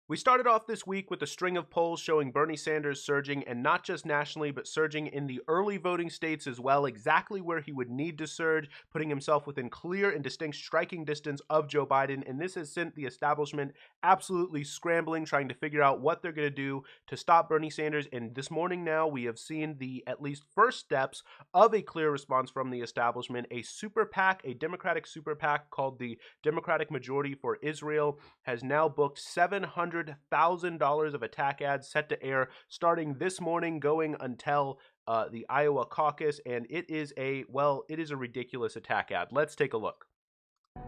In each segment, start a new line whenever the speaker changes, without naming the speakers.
We started off this week with a string of polls showing Bernie Sanders surging, and not just nationally, but surging in the early voting states as well, exactly where he would need to surge, putting himself within clear and distinct striking distance of Joe Biden. And this has sent the establishment absolutely scrambling, trying to figure out what they're going to do to stop Bernie Sanders. And this morning now, we have seen the at least first steps of a clear response from the establishment. A super PAC, a Democratic super PAC called the Democratic Majority for Israel, has now booked $700,000 of attack ads set to air starting this morning, going until the Iowa caucus, and it is a ridiculous attack ad. Let's take a look.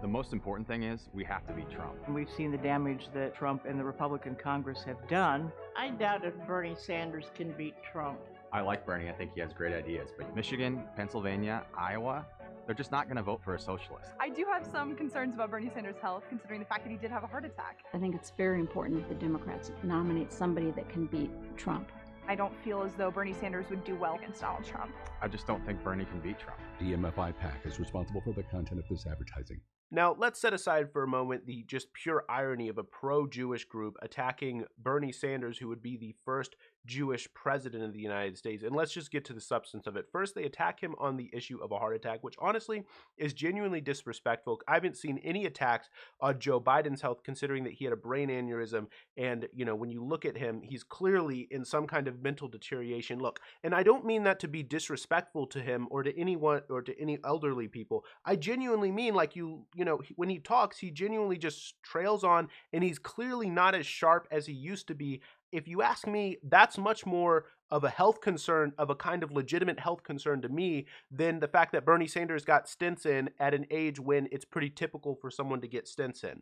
The most important thing is we have to beat Trump.
We've seen the damage that Trump and the Republican Congress have done.
I doubt if Bernie Sanders can beat Trump.
I like Bernie. I think he has great ideas. But Michigan, Pennsylvania, Iowa, they're just not going to vote for a socialist.
I do have some concerns about Bernie Sanders' health, considering the fact that he did have a heart attack.
I think it's very important that the Democrats nominate somebody that can beat Trump.
I don't feel as though Bernie Sanders would do well against Donald Trump.
I just don't think Bernie can beat Trump.
The MFI-PAC is responsible for the content of this advertising.
Now, let's set aside for a moment the just pure irony of a pro-Jewish group attacking Bernie Sanders, who would be the first Jewish president of the United States, and let's just get to the substance of it. First, they attack him on the issue of a heart attack, which honestly is genuinely disrespectful. I haven't seen any attacks on Joe Biden's health, considering that he had a brain aneurysm, and, you know, when you look at him, he's clearly in some kind of mental deterioration. Look, and I don't mean that to be disrespectful to him or to anyone or to any elderly people. I genuinely mean, like, you know, when he talks, he genuinely just trails on, and he's clearly not as sharp as he used to be. If you ask me, that's much more of a health concern, of a kind of legitimate health concern to me, than the fact that Bernie Sanders got stents in at an age when it's pretty typical for someone to get stents in.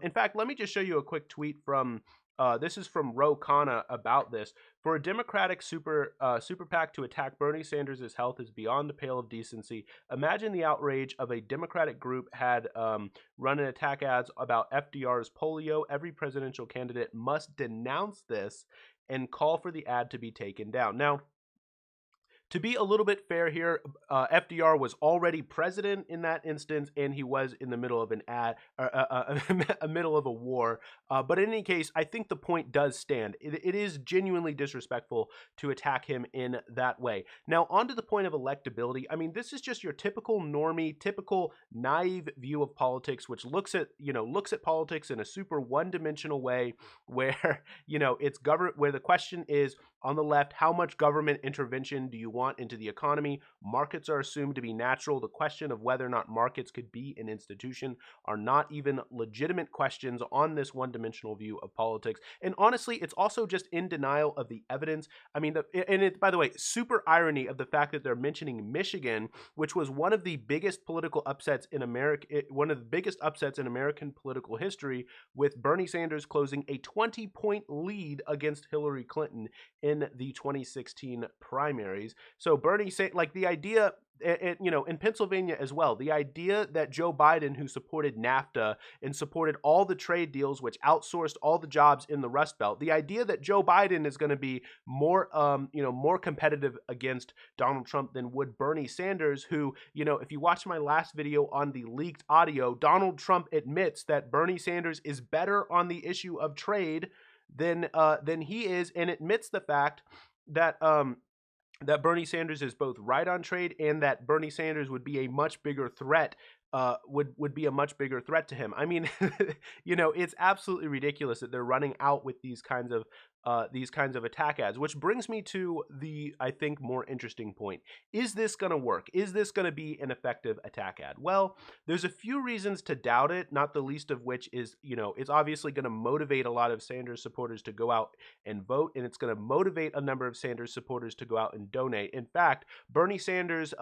In fact, let me just show you a quick tweet from this is from Ro Khanna about this. For a Democratic super PAC to attack Bernie Sanders' health is beyond the pale of decency. Imagine the outrage of a Democratic group had run an attack ads about FDR's polio. Every presidential candidate must denounce this and call for the ad to be taken down. Now, to be a little bit fair here, FDR was already president in that instance, and he was in the middle of a middle of a war. But in any case, I think the point does stand. It is genuinely disrespectful to attack him in that way. Now, on to the point of electability. I mean, this is just your typical normie, typical naive view of politics, which looks at politics in a super one-dimensional way, where it's where the question is, on the left, how much government intervention do you want into the economy? Markets are assumed to be natural. The question of whether or not markets could be an institution are not even legitimate questions on this one-dimensional view of politics. And honestly, it's also just in denial of the evidence. I mean, by the way, super irony of the fact that they're mentioning Michigan, which was one of the biggest political upsets in America, one of the biggest upsets in American political history, with Bernie Sanders closing a 20-point lead against Hillary Clinton in the 2016 primaries. So Bernie like the idea, in Pennsylvania as well, the idea that Joe Biden, who supported NAFTA and supported all the trade deals, which outsourced all the jobs in the Rust Belt, the idea that Joe Biden is going to be more competitive against Donald Trump than would Bernie Sanders, who, if you watch my last video on the leaked audio, Donald Trump admits that Bernie Sanders is better on the issue of trade than he is, and admits the fact that that Bernie Sanders is both right on trade, and that Bernie Sanders would be a much bigger threat. Would be a much bigger threat to him. I mean, it's absolutely ridiculous that they're running out with these kinds of attack ads, which brings me to the, I think, more interesting point. Is this going to work? Is this going to be an effective attack ad? Well, there's a few reasons to doubt it, not the least of which is, it's obviously going to motivate a lot of Sanders supporters to go out and vote, and it's going to motivate a number of Sanders supporters to go out and donate. In fact, Bernie Sanders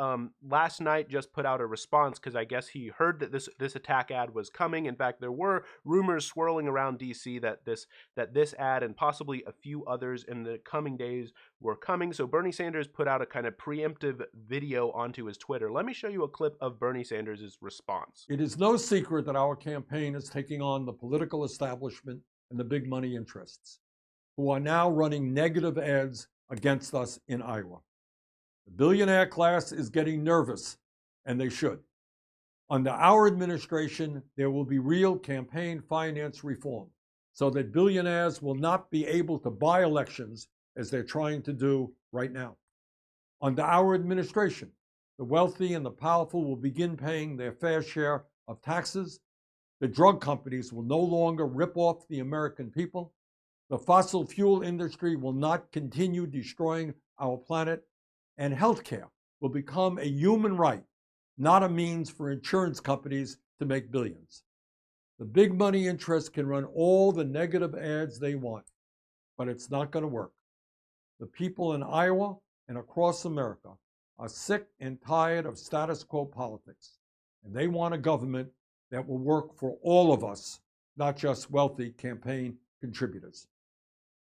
last night just put out a response, because I guess he heard that this attack ad was coming. In fact, there were rumors swirling around DC that this ad and possibly a few others in the coming days were coming. So Bernie Sanders put out a kind of preemptive video onto his Twitter. Let me show you a clip of Bernie Sanders' response.
It is no secret that our campaign is taking on the political establishment and the big money interests, who are now running negative ads against us in Iowa. The billionaire class is getting nervous, and they should. Under our administration, there will be real campaign finance reform. so that billionaires will not be able to buy elections as they're trying to do right now. Under our administration, the wealthy and the powerful will begin paying their fair share of taxes. The drug companies will no longer rip off the American people. The fossil fuel industry will not continue destroying our planet. And healthcare will become a human right, not a means for insurance companies to make billions. The big money interests can run all the negative ads they want, but it's not going to work. The people in Iowa and across America are sick and tired of status quo politics, and they want a government that will work for all of us, not just wealthy campaign contributors.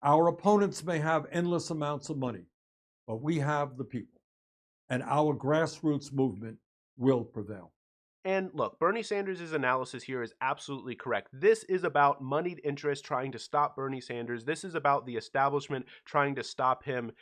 Our opponents may have endless amounts of money, but we have the people, and our grassroots movement will prevail.
And look, Bernie Sanders' analysis here is absolutely correct. This is about moneyed interests trying to stop Bernie Sanders. This is about the establishment trying to stop him,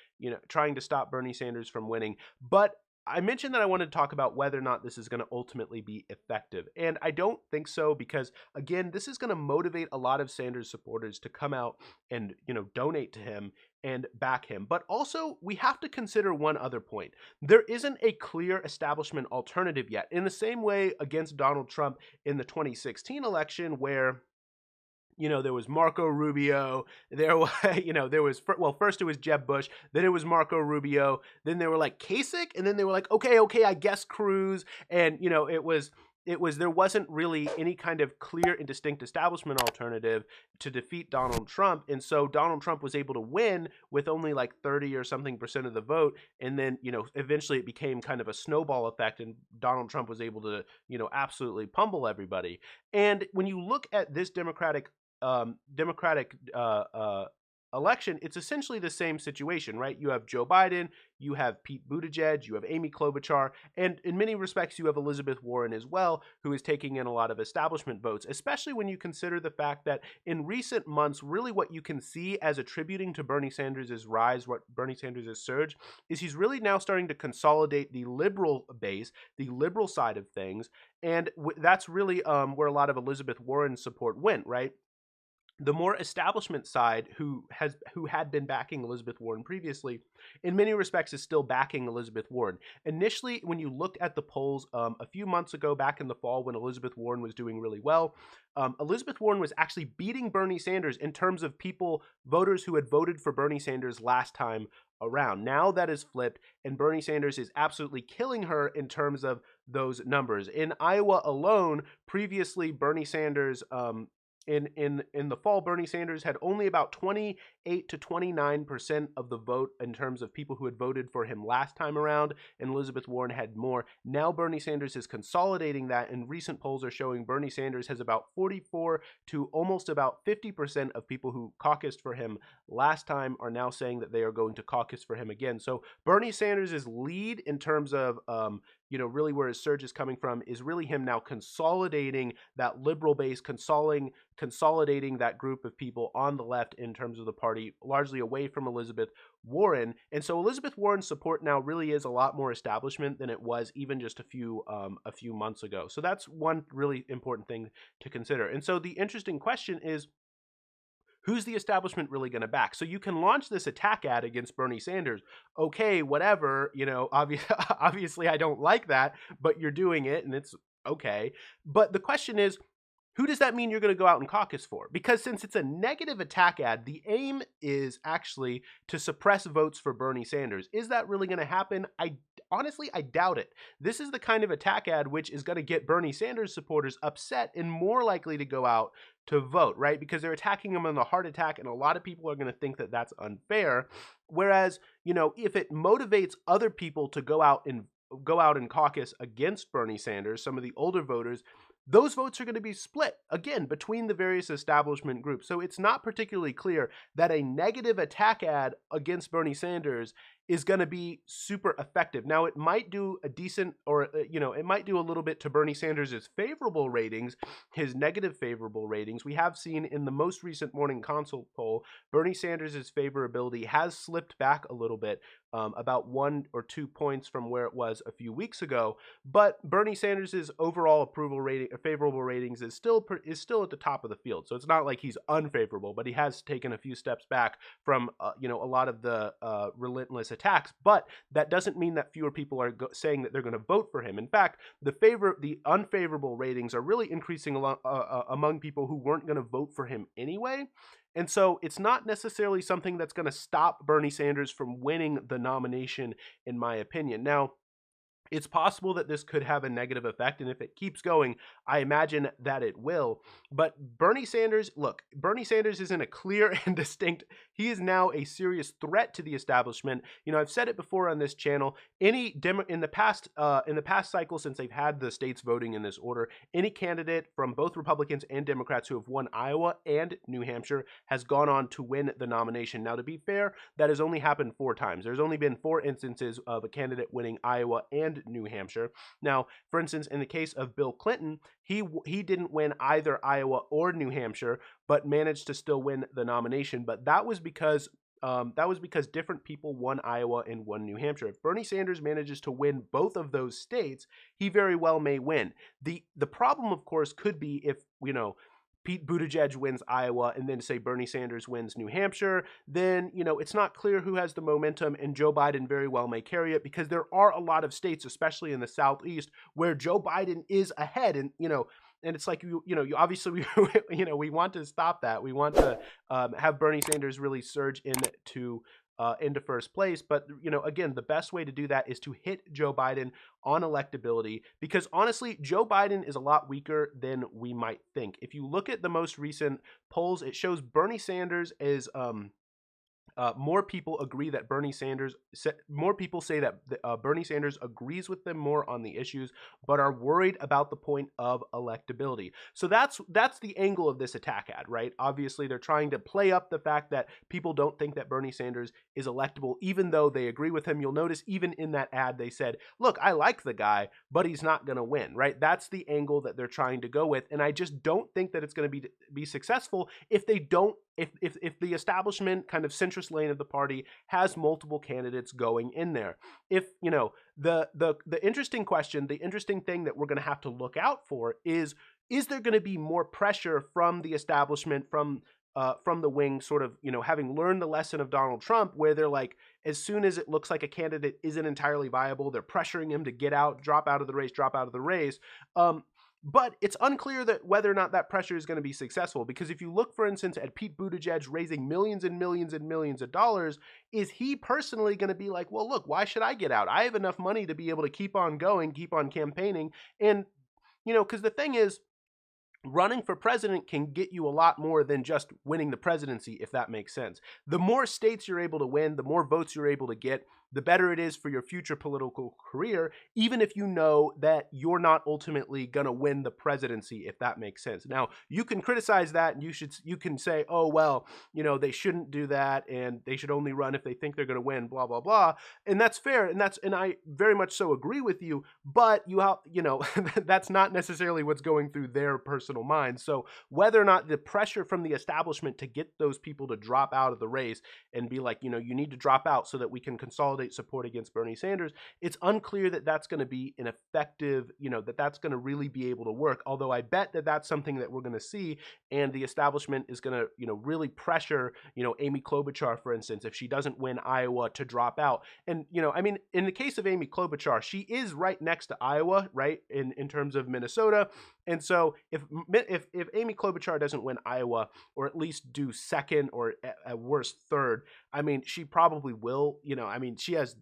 trying to stop Bernie Sanders from winning. But I mentioned that I wanted to talk about whether or not this is going to ultimately be effective. And I don't think so because, again, this is going to motivate a lot of Sanders supporters to come out and, donate to him and back him. But also, we have to consider one other point. There isn't a clear establishment alternative yet. In the same way against Donald Trump in the 2016 election where there was Marco Rubio, there was, first it was Jeb Bush, then it was Marco Rubio, then they were like Kasich, and then they were like, okay, I guess Cruz, and, there wasn't really any kind of clear and distinct establishment alternative to defeat Donald Trump, and so Donald Trump was able to win with only like 30 or something percent of the vote, and then, eventually it became kind of a snowball effect, and Donald Trump was able to, absolutely pummel everybody. And when you look at this Democratic election, it's essentially the same situation, right? You have Joe Biden, you have Pete Buttigieg, you have Amy Klobuchar, and in many respects, you have Elizabeth Warren as well, who is taking in a lot of establishment votes, especially when you consider the fact that in recent months, really what you can see as attributing to Bernie Sanders' rise, what Bernie Sanders' surge, is he's really now starting to consolidate the liberal base, the liberal side of things, and that's really where a lot of Elizabeth Warren's support went, right? The more establishment side, who had been backing Elizabeth Warren previously, in many respects is still backing Elizabeth Warren. Initially, when you looked at the polls a few months ago, back in the fall when Elizabeth Warren was doing really well, Elizabeth Warren was actually beating Bernie Sanders in terms of voters who had voted for Bernie Sanders last time around. Now that is flipped, and Bernie Sanders is absolutely killing her in terms of those numbers. In Iowa alone, previously Bernie Sanders in the fall, Bernie Sanders had only about 28 to 29% of the vote in terms of people who had voted for him last time around, and Elizabeth Warren had more. Now Bernie Sanders is consolidating that, and recent polls are showing Bernie Sanders has about 44 to almost about 50% of people who caucused for him last time are now saying that they are going to caucus for him again. So Bernie Sanders' lead in terms of really where his surge is coming from is really him now consolidating that liberal base, consolidating that group of people on the left in terms of the party, largely away from Elizabeth Warren. And so Elizabeth Warren's support now really is a lot more establishment than it was even just a few months ago. So that's one really important thing to consider. And so the interesting question is, who's the establishment really going to back? So you can launch this attack ad against Bernie Sanders. Okay, whatever, obviously I don't like that, but you're doing it and it's okay. But the question is, who does that mean you're going to go out and caucus for? Because since it's a negative attack ad, the aim is actually to suppress votes for Bernie Sanders. Is that really going to happen? Honestly, I doubt it. This is the kind of attack ad which is going to get Bernie Sanders supporters upset and more likely to go out to vote, right? Because they're attacking him on the heart attack, and a lot of people are going to think that that's unfair. Whereas, if it motivates other people to go out and caucus against Bernie Sanders, some of the older voters, those votes are going to be split, again, between the various establishment groups. So it's not particularly clear that a negative attack ad against Bernie Sanders is going to be super effective. Now, it might do a decent, or, it might do a little bit to Bernie Sanders' favorable ratings, his negative favorable ratings. We have seen in the most recent Morning Consult poll, Bernie Sanders' favorability has slipped back a little bit, about 1 or 2 points from where it was a few weeks ago. But Bernie Sanders' overall approval rating, favorable ratings, is still at the top of the field. So it's not like he's unfavorable, but he has taken a few steps back from a lot of the relentless attacks. But that doesn't mean that fewer people are saying that they're going to vote for him. In fact, the unfavorable ratings are really increasing among people who weren't going to vote for him anyway. And so it's not necessarily something that's going to stop Bernie Sanders from winning the nomination, in my opinion. Now, it's possible that this could have a negative effect, and if it keeps going, I imagine that it will. But Bernie Sanders, look, Bernie Sanders is in a clear and distinct, he is now a serious threat to the establishment. I've said it before on this channel, in the past cycle, since they've had the states voting in this order, any candidate from both Republicans and Democrats who have won Iowa and New Hampshire has gone on to win the nomination. Now, to be fair, that has only happened 4 times. There's only been 4 instances of a candidate winning Iowa and New Hampshire. Now, for instance, in the case of Bill Clinton, he didn't win either Iowa or New Hampshire, but managed to still win the nomination. But that was because different people won Iowa and won New Hampshire. If Bernie Sanders manages to win both of those states, he very well may win. The problem, of course, could be if Pete Buttigieg wins Iowa and then say Bernie Sanders wins New Hampshire, then, it's not clear who has the momentum, and Joe Biden very well may carry it, because there are a lot of states, especially in the Southeast, where Joe Biden is ahead. And, and it's like, you obviously, we want to stop that. We want to have Bernie Sanders really surge into first place. But, again, the best way to do that is to hit Joe Biden on electability, because honestly, Joe Biden is a lot weaker than we might think. If you look at the most recent polls, it shows Bernie Sanders is more people agree that more people say that Bernie Sanders agrees with them more on the issues, but are worried about the point of electability. So that's the angle of this attack ad, right? Obviously, they're trying to play up the fact that people don't think that Bernie Sanders is electable, even though they agree with him. You'll notice even in that ad, they said, look, I like the guy, but he's not going to win, right? That's the angle that they're trying to go with. And I just don't think that it's going to be successful if they don't, if the establishment kind of centrist lane of the party has multiple candidates going in there. If, the interesting question, the interesting thing that we're going to have to look out for is there going to be more pressure from the establishment, from the wing, sort of, having learned the lesson of Donald Trump, where they're like, as soon as it looks like a candidate isn't entirely viable, they're pressuring him to drop out of the race. But it's unclear that whether or not that pressure is going to be successful, because if you look, for instance, at Pete Buttigieg raising millions and millions and millions of dollars, is he personally going to be like, well, look, why should I get out? I have enough money to be able to keep on going, keep on campaigning. And, because the thing is, running for president can get you a lot more than just winning the presidency, if that makes sense. The more states you're able to win, the more votes you're able to get, the better it is for your future political career, even if you know that you're not ultimately going to win the presidency, if that makes sense. Now, you can criticize that, and you can say, oh, well, they shouldn't do that, and they should only run if they think they're going to win, blah, blah, blah. And that's fair, and I very much so agree with you, but that's not necessarily what's going through their personal minds. So whether or not the pressure from the establishment to get those people to drop out of the race and be like, you need to drop out so that we can consolidate support against Bernie Sanders, it's unclear that that's going to be an effective, that's going to really be able to work. Although I bet that that's something that we're going to see, and the establishment is going to, really pressure, Amy Klobuchar, for instance, if she doesn't win Iowa, to drop out. And, in the case of Amy Klobuchar, she is right next to Iowa, right, in terms of Minnesota. And so if Amy Klobuchar doesn't win Iowa, or at least do second or at worst third, she probably will, she has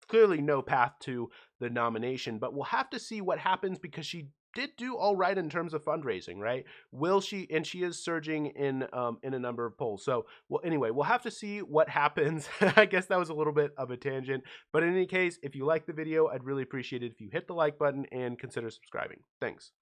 clearly no path to the nomination, but we'll have to see what happens, because she did do all right in terms of fundraising, right? Will she? And she is surging in a number of polls. So, well, anyway, we'll have to see what happens. I guess that was a little bit of a tangent, but in any case, if you like the video, I'd really appreciate it if you hit the like button and consider subscribing. Thanks.